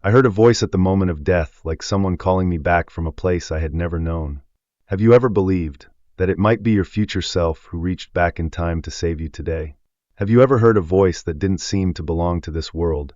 I heard a voice at the moment of death, like someone calling me back from a place I had never known. Have you ever believed that it might be your future self who reached back in time to save you today? Have you ever heard a voice that didn't seem to belong to this world,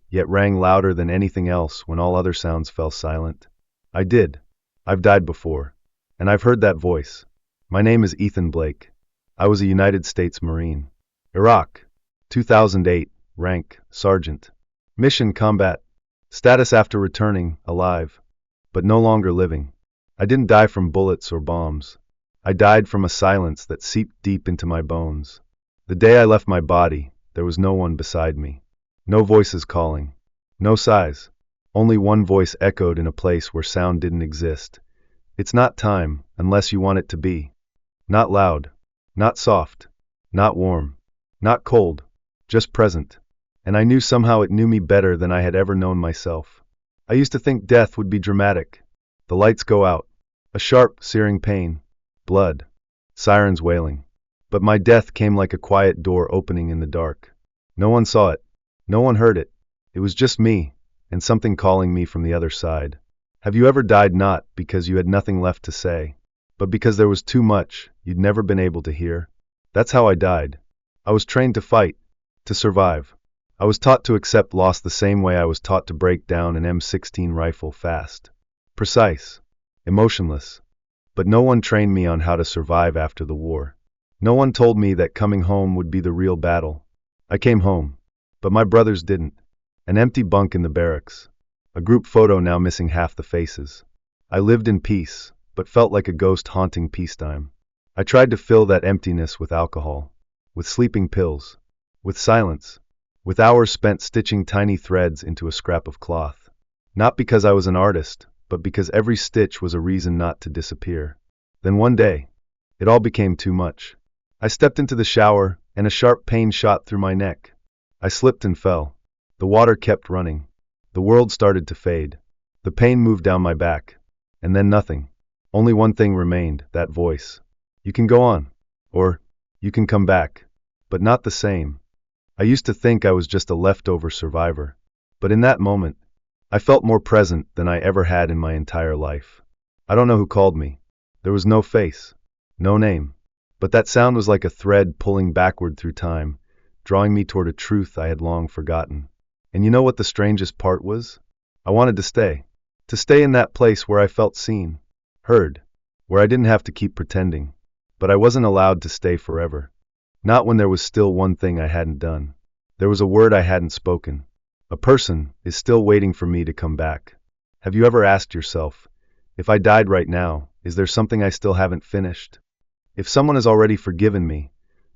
yet rang louder than anything else when all other sounds fell silent? I did. I've died before. And I've heard that voice. My name is Ethan Blake. I was a United States Marine. Iraq, 2008, rank, Sergeant. Mission combat. Status after returning, alive, but no longer living. I didn't die from bullets or bombs. I died from a silence that seeped deep into my bones. The day I left my body, there was no one beside me. No voices calling. No sighs. Only one voice echoed in a place where sound didn't exist. It's not time, unless you want it to be. Not loud. Not soft. Not warm. Not cold. Just present. And I knew somehow it knew me better than I had ever known myself. I used to think death would be dramatic. The lights go out. A sharp, searing pain. Blood. Sirens wailing. But my death came like a quiet door opening in the dark. No one saw it. No one heard it. It was just me, and something calling me from the other side. Have you ever died not because you had nothing left to say, but because there was too much you'd never been able to hear? That's how I died. I was trained to fight, to survive. I was taught to accept loss the same way I was taught to break down an M16 rifle fast. Precise. Emotionless. But no one trained me on how to survive after the war. No one told me that coming home would be the real battle. I came home. But my brothers didn't. An empty bunk in the barracks. A group photo now missing half the faces. I lived in peace, but felt like a ghost haunting peacetime. I tried to fill that emptiness with alcohol, with sleeping pills, with silence, with hours spent stitching tiny threads into a scrap of cloth. Not because I was an artist, but because every stitch was a reason not to disappear. Then one day, it all became too much. I stepped into the shower, and a sharp pain shot through my neck. I slipped and fell. The water kept running. The world started to fade. The pain moved down my back. And then nothing. Only one thing remained, that voice. You can go on. Or, you can come back. But not the same. I used to think I was just a leftover survivor. But in that moment, I felt more present than I ever had in my entire life. I don't know who called me. There was no face. No name. But that sound was like a thread pulling backward through time, drawing me toward a truth I had long forgotten. And you know what the strangest part was? I wanted to stay. To stay in that place where I felt seen, heard, where I didn't have to keep pretending. But I wasn't allowed to stay forever. Not when there was still one thing I hadn't done. There was a word I hadn't spoken. A person is still waiting for me to come back. Have you ever asked yourself, if I died right now, is there something I still haven't finished? If someone has already forgiven me,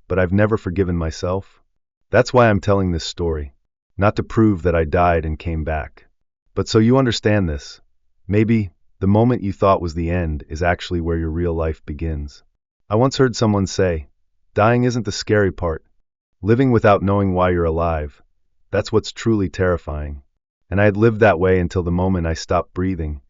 but I've never forgiven myself? That's why I'm telling this story. Not to prove that I died and came back. But so you understand this. Maybe the moment you thought was the end is actually where your real life begins. I once heard someone say, dying isn't the scary part. Living without knowing why you're alive, that's what's truly terrifying. And I had lived that way until the moment I stopped breathing,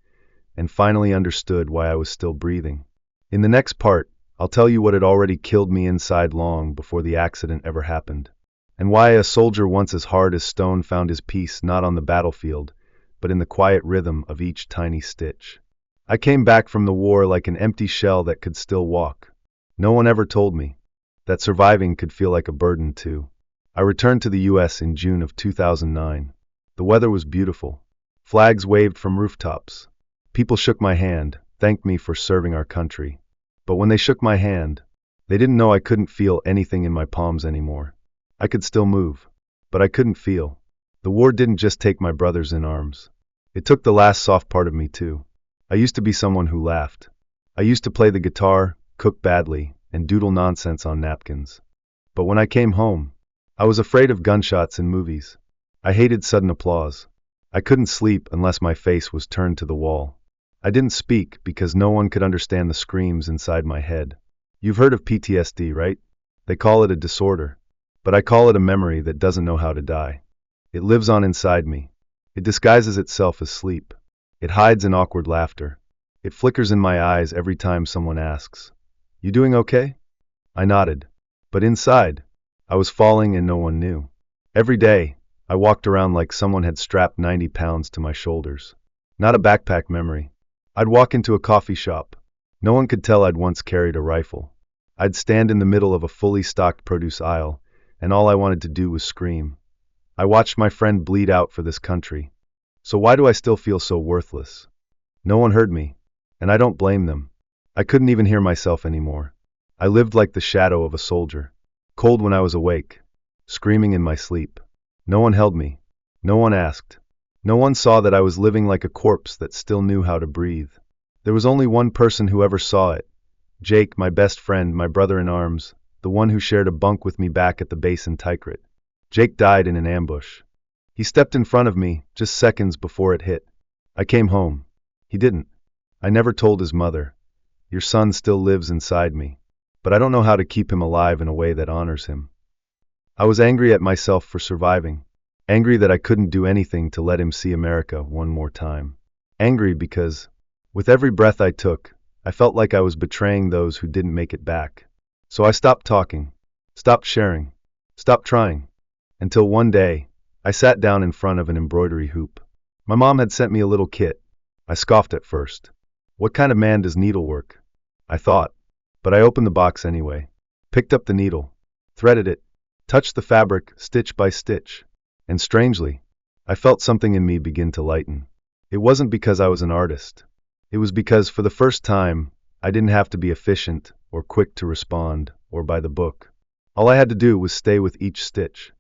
and finally understood why I was still breathing. In the next part, I'll tell you what had already killed me inside long before the accident ever happened. And why a soldier once as hard as stone found his peace not on the battlefield, but in the quiet rhythm of each tiny stitch. I came back from the war like an empty shell that could still walk. No one ever told me that surviving could feel like a burden too. I returned to the US in June of 2009. The weather was beautiful. Flags waved from rooftops. People shook my hand, thanked me for serving our country. But when they shook my hand, they didn't know I couldn't feel anything in my palms anymore. I could still move, but I couldn't feel. The war didn't just take my brothers in arms. It took the last soft part of me too. I used to be someone who laughed. I used to play the guitar, cook badly, and doodle nonsense on napkins. But when I came home, I was afraid of gunshots in movies. I hated sudden applause. I couldn't sleep unless my face was turned to the wall. I didn't speak because no one could understand the screams inside my head. You've heard of PTSD, right? They call it a disorder. But I call it a memory that doesn't know how to die. It lives on inside me. It disguises itself as sleep. It hides in awkward laughter. It flickers in my eyes every time someone asks, "You doing okay?" I nodded. But inside, I was falling and no one knew. Every day, I walked around like someone had strapped 90 pounds to my shoulders. Not a backpack memory. I'd walk into a coffee shop. No one could tell I'd once carried a rifle. I'd stand in the middle of a fully stocked produce aisle, and all I wanted to do was scream. I watched my friend bleed out for this country. So why do I still feel so worthless? No one heard me, and I don't blame them. I couldn't even hear myself anymore. I lived like the shadow of a soldier, cold when I was awake, screaming in my sleep. No one held me. No one asked. No one saw that I was living like a corpse that still knew how to breathe. There was only one person who ever saw it. Jake, my best friend, my brother in arms, the one who shared a bunk with me back at the base in Tikrit. Jake died in an ambush. He stepped in front of me, just seconds before it hit. I came home. He didn't. I never told his mother. Your son still lives inside me, but I don't know how to keep him alive in a way that honors him. I was angry at myself for surviving. Angry that I couldn't do anything to let him see America one more time. Angry because, with every breath I took, I felt like I was betraying those who didn't make it back. So I stopped talking, stopped sharing, stopped trying, until one day, I sat down in front of an embroidery hoop. My mom had sent me a little kit. I scoffed at first. What kind of man does needlework? I thought. But I opened the box anyway, picked up the needle, threaded it, touched the fabric stitch by stitch, and strangely, I felt something in me begin to lighten. It wasn't because I was an artist. It was because, for the first time, I didn't have to be efficient or quick to respond or by the book. All I had to do was stay with each stitch,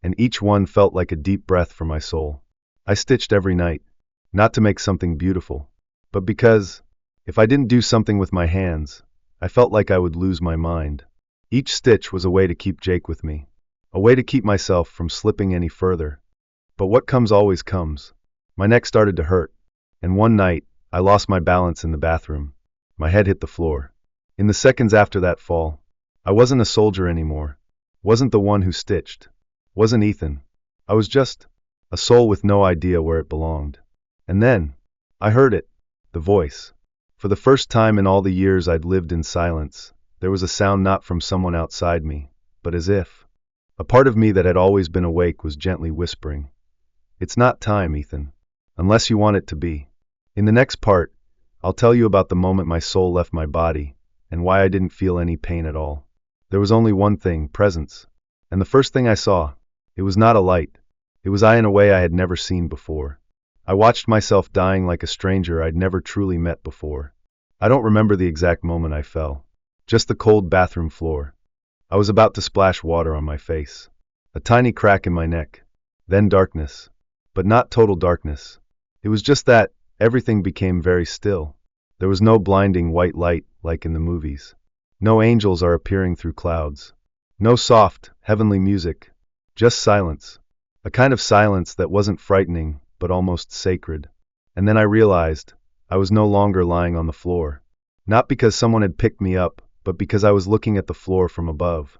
and each one felt like a deep breath for my soul. I stitched every night, not to make something beautiful, but because, if I didn't do something with my hands, I felt like I would lose my mind. Each stitch was a way to keep Jake with me, a way to keep myself from slipping any further. But what comes always comes. My neck started to hurt, and one night, I lost my balance in the bathroom. My head hit the floor. In the seconds after that fall, I wasn't a soldier anymore, wasn't the one who stitched, wasn't Ethan. I was just a soul with no idea where it belonged. And then, I heard it, the voice. For the first time in all the years I'd lived in silence, there was a sound not from someone outside me, but as if a part of me that had always been awake was gently whispering, "It's not time, Ethan, unless you want it to be." In the next part, I'll tell you about the moment my soul left my body, and why I didn't feel any pain at all. There was only one thing, presence. And the first thing I saw, it was not a light. It was I in a way I had never seen before. I watched myself dying like a stranger I'd never truly met before. I don't remember the exact moment I fell. Just the cold bathroom floor. I was about to splash water on my face. A tiny crack in my neck. Then darkness. But not total darkness. It was just that everything became very still. There was no blinding white light like in the movies. No angels are appearing through clouds. No soft, heavenly music. Just silence. A kind of silence that wasn't frightening, but almost sacred. And then I realized I was no longer lying on the floor. Not because someone had picked me up, but because I was looking at the floor from above.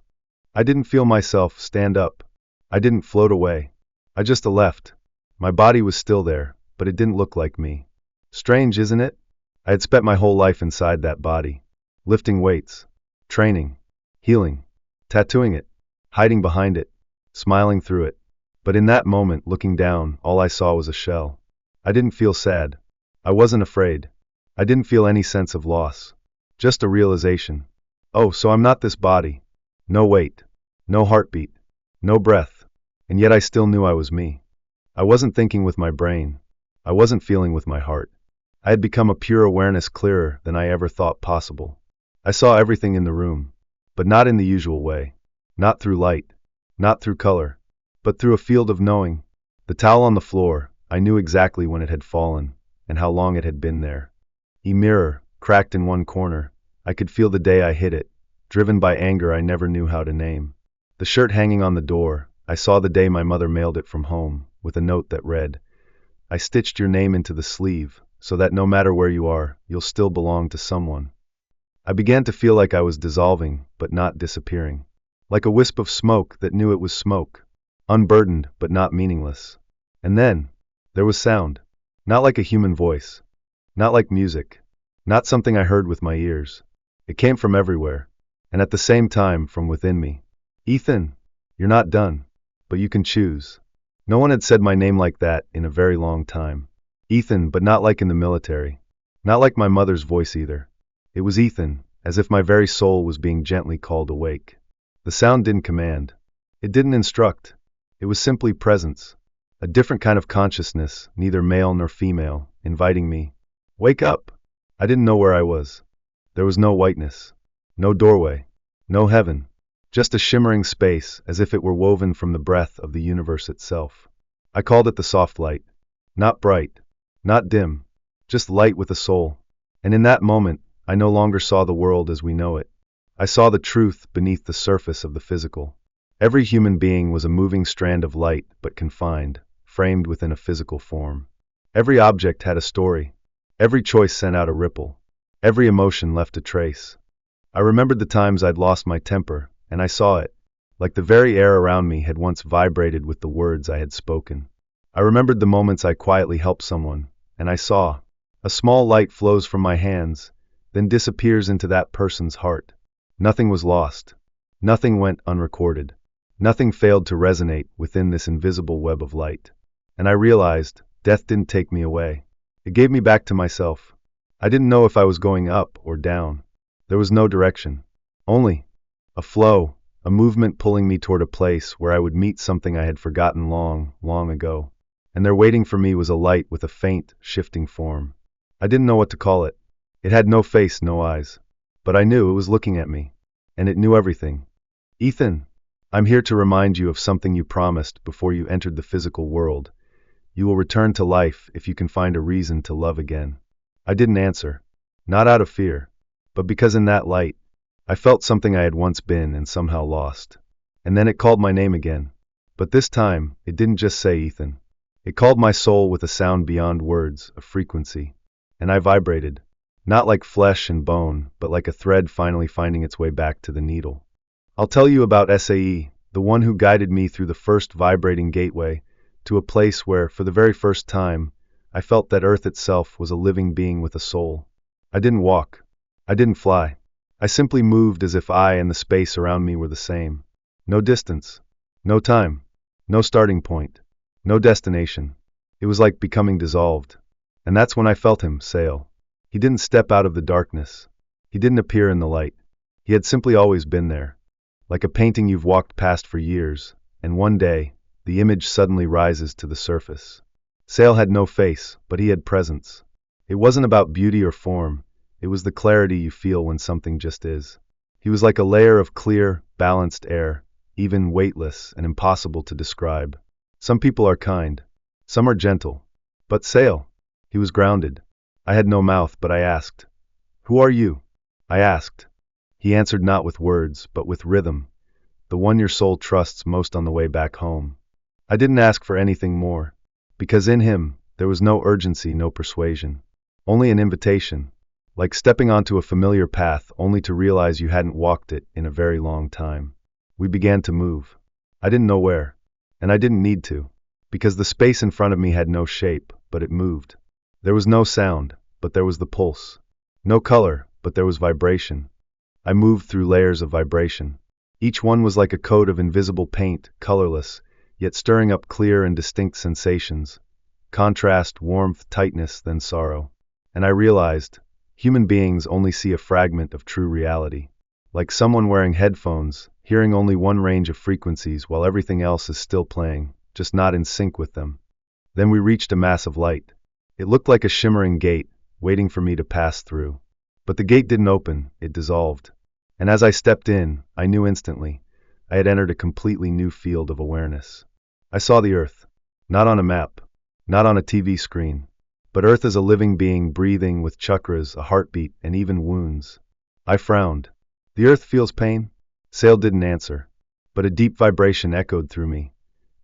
I didn't feel myself stand up. I didn't float away. I just left. My body was still there, but it didn't look like me. Strange, isn't it? I had spent my whole life inside that body. Lifting weights. Training. Healing. Tattooing it. Hiding behind it. Smiling through it. But in that moment, looking down, all I saw was a shell. I didn't feel sad. I wasn't afraid. I didn't feel any sense of loss. Just a realization. Oh, so I'm not this body. No weight. No heartbeat. No breath. And yet I still knew I was me. I wasn't thinking with my brain. I wasn't feeling with my heart. I had become a pure awareness, clearer than I ever thought possible. I saw everything in the room, but not in the usual way. Not through light. Not through color. But through a field of knowing. The towel on the floor, I knew exactly when it had fallen, and how long it had been there. A mirror, cracked in one corner, I could feel the day I hit it, driven by anger I never knew how to name. The shirt hanging on the door, I saw the day my mother mailed it from home, with a note that read, "I stitched your name into the sleeve, so that no matter where you are, you'll still belong to someone." I began to feel like I was dissolving, but not disappearing. Like a wisp of smoke that knew it was smoke. Unburdened, but not meaningless. And then, there was sound. Not like a human voice. Not like music. Not something I heard with my ears. It came from everywhere. And at the same time, from within me. "Ethan, you're not done. But you can choose. No one had said my name like that in a very long time. Ethan, but not like in the military. Not like my mother's voice either. It was Ethan, as if my very soul was being gently called awake. The sound didn't command. It didn't instruct. It was simply presence. A different kind of consciousness, neither male nor female, inviting me. Wake up! I didn't know where I was. There was no whiteness. No doorway. No heaven. Just a shimmering space, as if it were woven from the breath of the universe itself. I called it the soft light. Not bright. Not dim. Just light with a soul. And in that moment, I no longer saw the world as we know it. I saw the truth beneath the surface of the physical. Every human being was a moving strand of light, but confined, framed within a physical form. Every object had a story. Every choice sent out a ripple. Every emotion left a trace. I remembered the times I'd lost my temper, and I saw it, like the very air around me had once vibrated with the words I had spoken. I remembered the moments I quietly helped someone, and I saw. A small light flows from my hands, then disappears into that person's heart. Nothing was lost. Nothing went unrecorded. Nothing failed to resonate within this invisible web of light. And I realized, death didn't take me away. It gave me back to myself. I didn't know if I was going up or down. There was no direction. Only a flow, a movement pulling me toward a place where I would meet something I had forgotten long, long ago. And there waiting for me was a light with a faint, shifting form. I didn't know what to call it. It had no face, no eyes. But I knew it was looking at me. And it knew everything. Ethan, I'm here to remind you of something you promised before you entered the physical world. You will return to life if you can find a reason to love again. I didn't answer. Not out of fear. But because in that light, I felt something I had once been and somehow lost. And then it called my name again. But this time, it didn't just say Ethan. It called my soul with a sound beyond words, a frequency. And I vibrated. Not like flesh and bone, but like a thread finally finding its way back to the needle. I'll tell you about SAE, the one who guided me through the first vibrating gateway, to a place where, for the very first time, I felt that Earth itself was a living being with a soul. I didn't walk. I didn't fly. I simply moved as if I and the space around me were the same. No distance. No time. No starting point. No destination. It was like becoming dissolved. And that's when I felt him sail. He didn't step out of the darkness. He didn't appear in the light. He had simply always been there. Like a painting you've walked past for years, and one day, the image suddenly rises to the surface. Sail had no face, but he had presence. It wasn't about beauty or form. It was the clarity you feel when something just is. He was like a layer of clear, balanced air, even weightless and impossible to describe. Some people are kind. Some are gentle. But Sail, he was grounded. I had no mouth, but I asked, "Who are you?" I asked. He answered not with words, but with rhythm, the one your soul trusts most on the way back home. I didn't ask for anything more, because in him, there was no urgency, no persuasion. Only an invitation, like stepping onto a familiar path only to realize you hadn't walked it in a very long time. We began to move. I didn't know where, and I didn't need to, because the space in front of me had no shape, but it moved. There was no sound, but there was the pulse. No color, but there was vibration. I moved through layers of vibration. Each one was like a coat of invisible paint, colorless, yet stirring up clear and distinct sensations. Contrast, warmth, tightness, then sorrow. And I realized, human beings only see a fragment of true reality. Like someone wearing headphones, hearing only one range of frequencies while everything else is still playing, just not in sync with them. Then we reached a mass of light. It looked like a shimmering gate, waiting for me to pass through. But the gate didn't open, it dissolved. And as I stepped in, I knew instantly, I had entered a completely new field of awareness. I saw the Earth, not on a map, not on a TV screen, but Earth as a living being breathing with chakras, a heartbeat, and even wounds. I frowned. The Earth feels pain? Sail didn't answer, but a deep vibration echoed through me.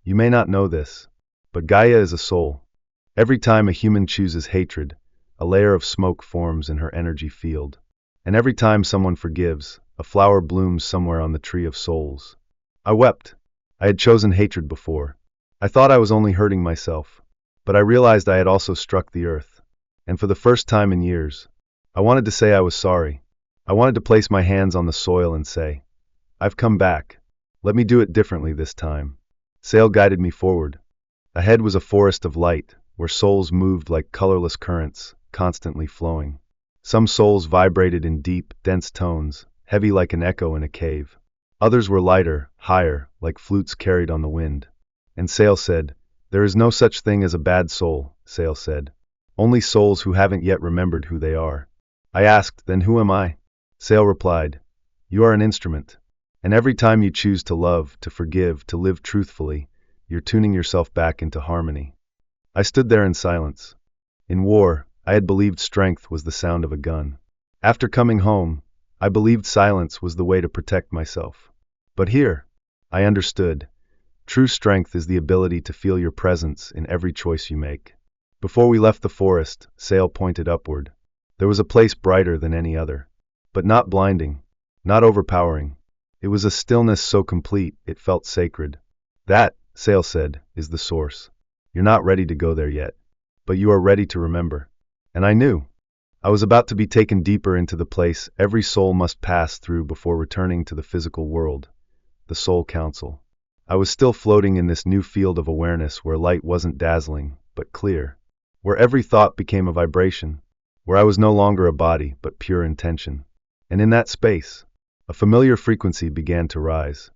You may not know this, but Gaia is a soul. Every time a human chooses hatred, a layer of smoke forms in her energy field. And every time someone forgives, a flower blooms somewhere on the tree of souls. I wept. I had chosen hatred before. I thought I was only hurting myself. But I realized I had also struck the Earth. And for the first time in years, I wanted to say I was sorry. I wanted to place my hands on the soil and say, I've come back. Let me do it differently this time. Sail guided me forward. Ahead was a forest of light, where souls moved like colorless currents, constantly flowing. Some souls vibrated in deep, dense tones, heavy like an echo in a cave. Others were lighter, higher, like flutes carried on the wind. And Sale said, "There is no such thing as a bad soul," Sale said. "Only souls who haven't yet remembered who they are." I asked, "Then who am I?" Sale replied, "You are an instrument. And every time you choose to love, to forgive, to live truthfully, you're tuning yourself back into harmony." I stood there in silence. In war, I had believed strength was the sound of a gun. After coming home, I believed silence was the way to protect myself. But here, I understood. True strength is the ability to feel your presence in every choice you make. Before we left the forest, Sale pointed upward. There was a place brighter than any other. But not blinding, not overpowering. It was a stillness so complete, it felt sacred. "That," Sale said, "is the source. You're not ready to go there yet. But you are ready to remember." And I knew. I was about to be taken deeper into the place every soul must pass through before returning to the physical world, the Soul Council. I was still floating in this new field of awareness where light wasn't dazzling, but clear. Where every thought became a vibration. Where I was no longer a body, but pure intention. And in that space, a familiar frequency began to rise.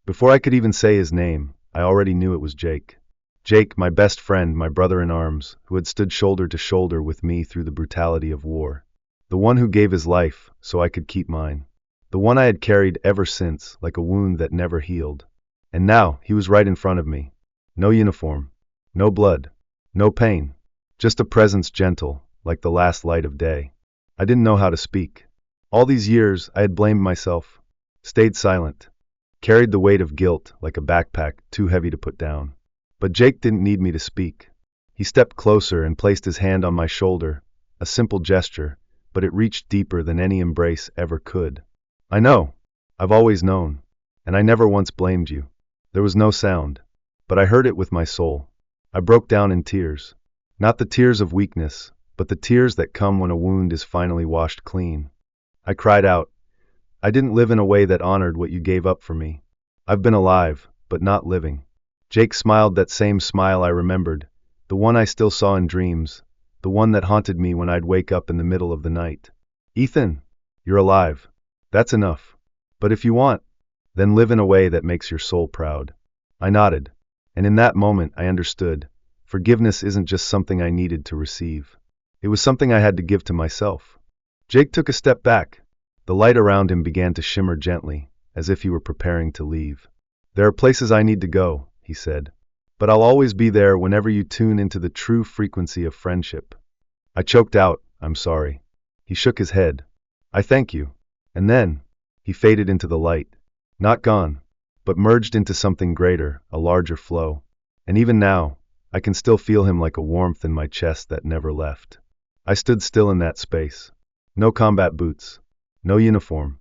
Before I could even say his name, I already knew it was Jake. Jake, my best friend, my brother in arms, who had stood shoulder to shoulder with me through the brutality of war. The one who gave his life so I could keep mine. The one I had carried ever since, like a wound that never healed. And now, he was right in front of me. No uniform. No blood. No pain. Just a presence gentle, like the last light of day. I didn't know how to speak. All these years, I had blamed myself. Stayed silent. Carried the weight of guilt like a backpack too heavy to put down. But Jake didn't need me to speak. He stepped closer and placed his hand on my shoulder, a simple gesture, but it reached deeper than any embrace ever could. "I know. I've always known. And I never once blamed you." There was no sound, but I heard it with my soul. I broke down in tears. Not the tears of weakness, but the tears that come when a wound is finally washed clean. I cried out, "I didn't live in a way that honored what you gave up for me. I've been alive, but not living." Jake smiled that same smile I remembered, the one I still saw in dreams, the one that haunted me when I'd wake up in the middle of the night. "Ethan, you're alive. That's enough. But if you want, then live in a way that makes your soul proud." I nodded, and in that moment I understood. Forgiveness isn't just something I needed to receive. It was something I had to give to myself. Jake took a step back. The light around him began to shimmer gently, as if he were preparing to leave. "There are places I need to go," he said. "But I'll always be there whenever you tune into the true frequency of friendship." I choked out, "I'm sorry." He shook his head. "I thank you." And then, he faded into the light. Not gone, but merged into something greater, a larger flow. And even now, I can still feel him like a warmth in my chest that never left. I stood still in that space. No combat boots. No uniform.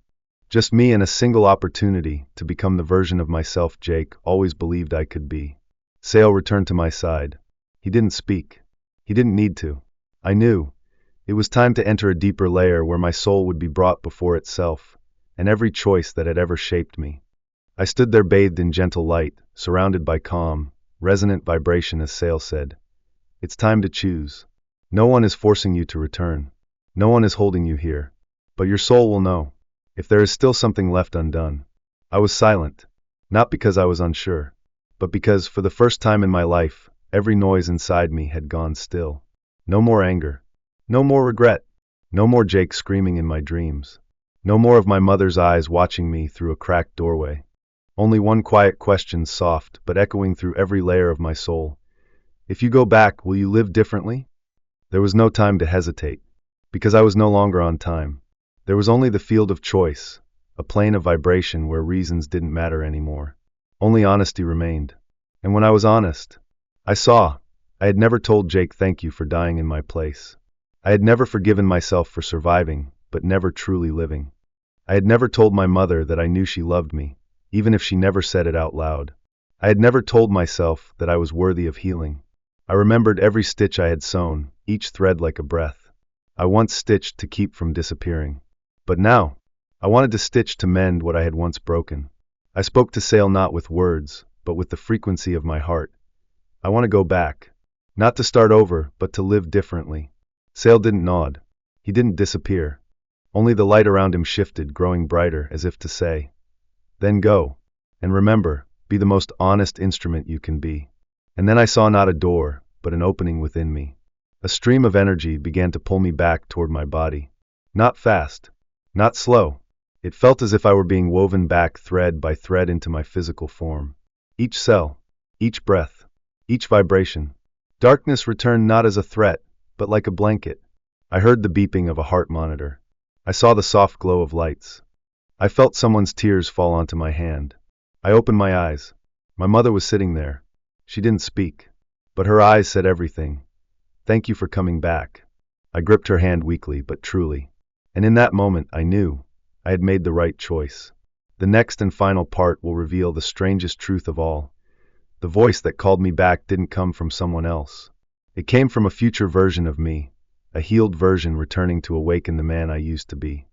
Just me and a single opportunity to become the version of myself Jake always believed I could be. Sale returned to my side. He didn't speak. He didn't need to. I knew. It was time to enter a deeper layer where my soul would be brought before itself, and every choice that had ever shaped me. I stood there bathed in gentle light, surrounded by calm, resonant vibration as Sale said, "It's time to choose. No one is forcing you to return. No one is holding you here. But your soul will know. If there is still something left undone." I was silent, not because I was unsure, but because, for the first time in my life, every noise inside me had gone still. No more anger. No more regret. No more Jake screaming in my dreams. No more of my mother's eyes watching me through a cracked doorway. Only one quiet question, soft but echoing through every layer of my soul. "If you go back, will you live differently?" There was no time to hesitate, because I was no longer on time. There was only the field of choice, a plane of vibration where reasons didn't matter anymore. Only honesty remained. And when I was honest, I saw I had never told Jake thank you for dying in my place. I had never forgiven myself for surviving, but never truly living. I had never told my mother that I knew she loved me, even if she never said it out loud. I had never told myself that I was worthy of healing. I remembered every stitch I had sewn, each thread like a breath. I once stitched to keep from disappearing. But now, I wanted to stitch to mend what I had once broken. I spoke to Sale not with words, but with the frequency of my heart. I want to go back. Not to start over, but to live differently. Sale didn't nod. He didn't disappear. Only the light around him shifted, growing brighter, as if to say, then go. And remember, be the most honest instrument you can be. And then I saw not a door, but an opening within me. A stream of energy began to pull me back toward my body. Not fast. Not slow. It felt as if I were being woven back thread by thread into my physical form. Each cell, each breath, each vibration. Darkness returned not as a threat, but like a blanket. I heard the beeping of a heart monitor. I saw the soft glow of lights. I felt someone's tears fall onto my hand. I opened my eyes. My mother was sitting there. She didn't speak, but her eyes said everything. Thank you for coming back. I gripped her hand weakly, but truly. And in that moment, I knew I had made the right choice. The next and final part will reveal the strangest truth of all. The voice that called me back didn't come from someone else. It came from a future version of me, a healed version returning to awaken the man I used to be.